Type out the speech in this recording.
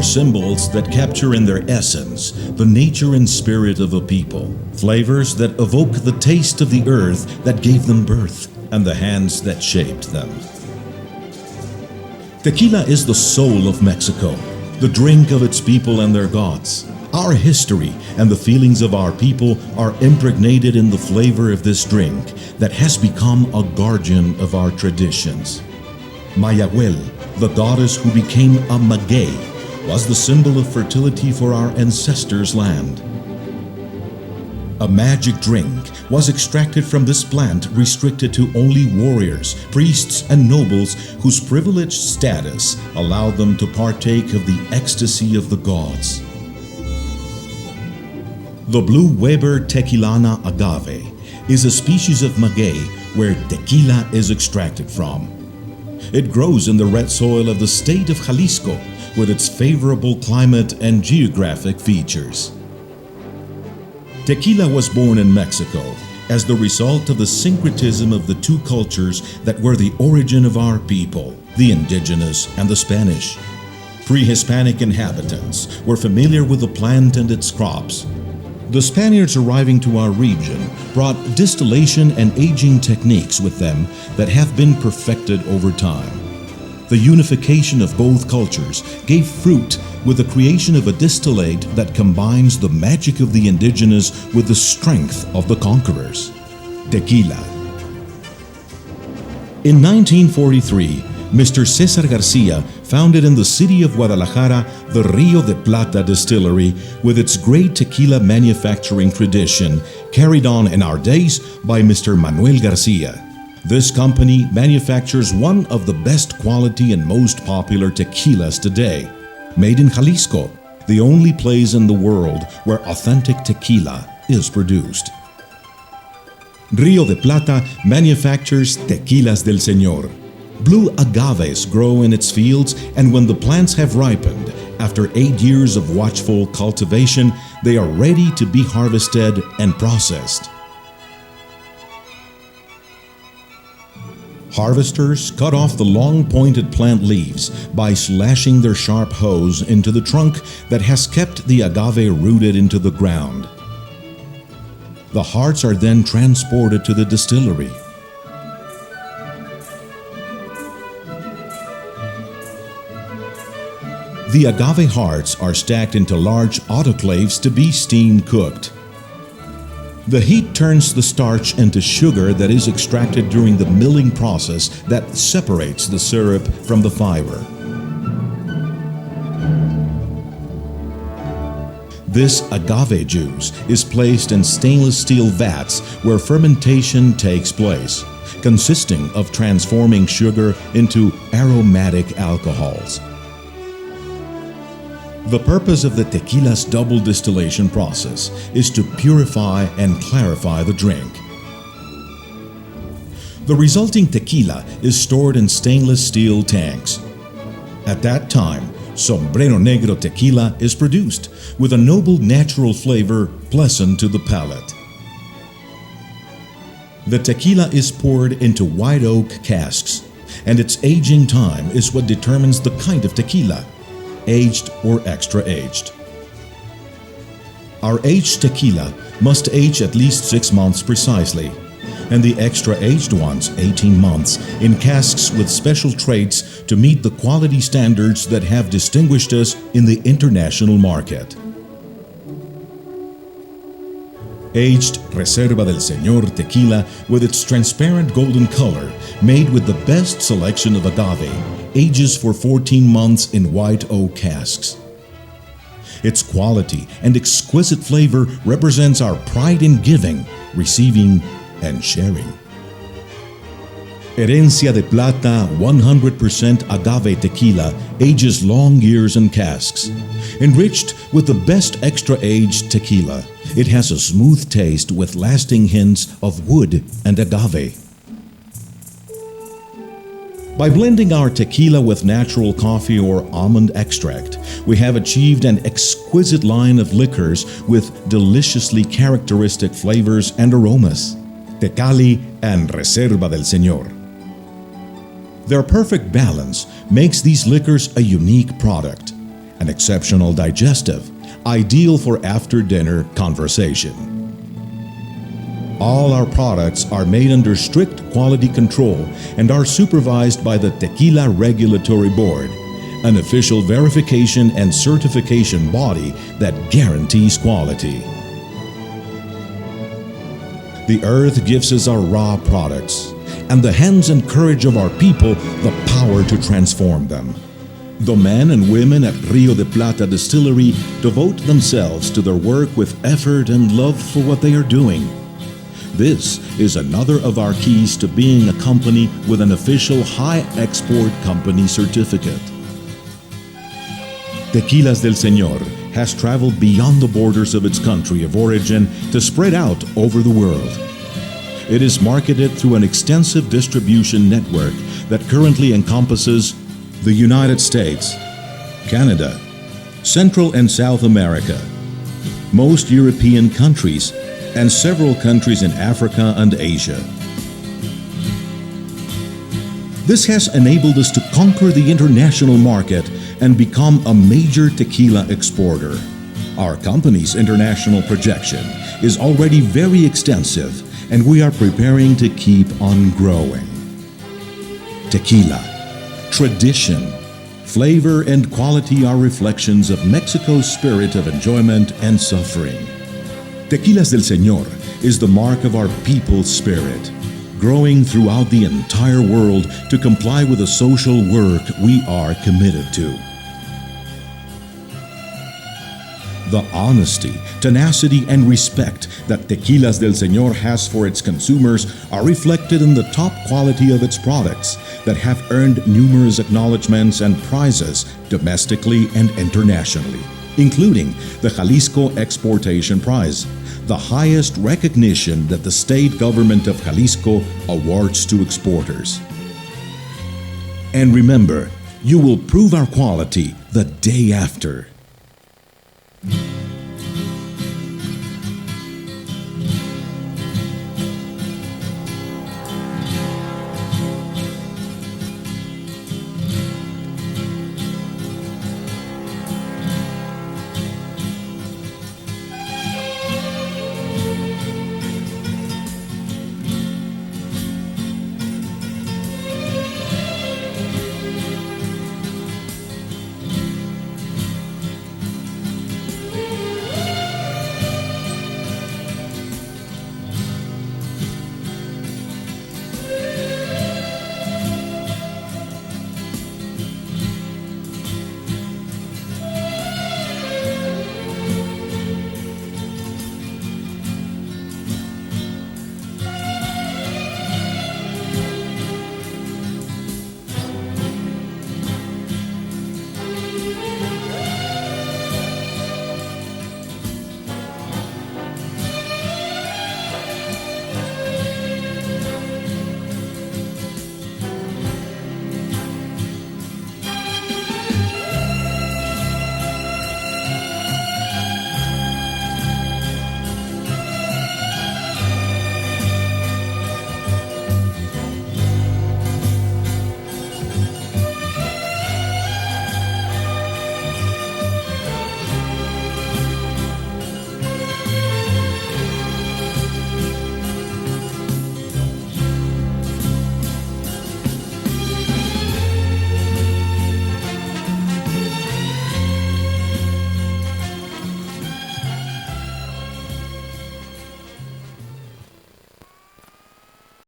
symbols that capture in their essence the nature and spirit of a people, flavors that evoke the taste of the earth that gave them birth and the hands that shaped them. Tequila is the soul of Mexico, the drink of its people and their gods. Our history and the feelings of our people are impregnated in the flavor of this drink that has become a guardian of our traditions. Mayahuel, the goddess who became a maguey, was the symbol of fertility for our ancestors' land. A magic drink was extracted from this plant, restricted to only warriors, priests, and nobles whose privileged status allowed them to partake of the ecstasy of the gods. The blue Weber Tequilana agave is a species of maguey where tequila is extracted from. It grows in the red soil of the state of Jalisco with its favorable climate and geographic features. Tequila was born in Mexico as the result of the syncretism of the two cultures that were the origin of our people, the indigenous and the Spanish. Pre-Hispanic inhabitants were familiar with the plant and its crops. The Spaniards arriving to our region brought distillation and aging techniques with them that have been perfected over time. The unification of both cultures gave fruit with the creation of a distillate that combines the magic of the indigenous with the strength of the conquerors. Tequila. In 1943, Mr. Cesar Garcia founded in the city of Guadalajara the Rio de Plata distillery with its great tequila manufacturing tradition carried on in our days by Mr. Manuel Garcia. This company manufactures one of the best quality and most popular tequilas today. Made in Jalisco, the only place in the world where authentic tequila is produced. Rio de Plata manufactures Tequilas del Senor. Blue agaves grow in its fields, and when the plants have ripened, after 8 years of watchful cultivation, they are ready to be harvested and processed. Harvesters cut off the long pointed plant leaves by slashing their sharp hoes into the trunk that has kept the agave rooted into the ground. The hearts are then transported to the distillery. The agave hearts are stacked into large autoclaves to be steam cooked. The heat turns the starch into sugar that is extracted during the milling process that separates the syrup from the fiber. This agave juice is placed in stainless steel vats where fermentation takes place, consisting of transforming sugar into aromatic alcohols. The purpose of the tequila's double distillation process is to purify and clarify the drink. The resulting tequila is stored in stainless steel tanks. At that time, Sombrero Negro tequila is produced with a noble natural flavor pleasant to the palate. The tequila is poured into white oak casks, and its aging time is what determines the kind of tequila, aged or extra aged. Our aged tequila must age at least 6 months precisely, and the extra aged ones 18 months in casks with special traits to meet the quality standards that have distinguished us in the international market. Aged Reserva del Senor tequila with its transparent golden color, made with the best selection of agave, ages for 14 months in white oak casks. Its quality and exquisite flavor represents our pride in giving, receiving, and sharing. Herencia de Plata 100% agave tequila ages long years in casks. Enriched with the best extra-aged tequila, it has a smooth taste with lasting hints of wood and agave. By blending our tequila with natural coffee or almond extract, we have achieved an exquisite line of liquors with deliciously characteristic flavors and aromas. Tecali and Reserva del Senor. Their perfect balance makes these liquors a unique product. an exceptional digestive, ideal for after-dinner conversation. All our products are made under strict quality control and are supervised by the Tequila Regulatory Board, an official verification and certification body that guarantees quality. The earth gives us our raw products, and the hands and courage of our people the power to transform them. The men and women at Rio de Plata Distillery devote themselves to their work with effort and love for what they are doing. This is another of our keys to being a company with an official High Export Company certificate. Tequilas del Senor has traveled beyond the borders of its country of origin to spread out over the world. It is marketed through an extensive distribution network that currently encompasses the United States, Canada, Central and South America, most European countries, and several countries in Africa and Asia. This has enabled us to conquer the international market and become a major tequila exporter. Our company's international projection is already very extensive, and we are preparing to keep on growing. Tequila, tradition, flavor, and quality are reflections of Mexico's spirit of enjoyment and suffering. Tequilas del Senor is the mark of our people's spirit, growing throughout the entire world to comply with the social work we are committed to. The honesty, tenacity, and respect that Tequilas del Senor has for its consumers are reflected in the top quality of its products that have earned numerous acknowledgments and prizes domestically and internationally, including the Jalisco Exportation Prize, the highest recognition that the state government of Jalisco awards to exporters. And remember, you will prove our quality the day after.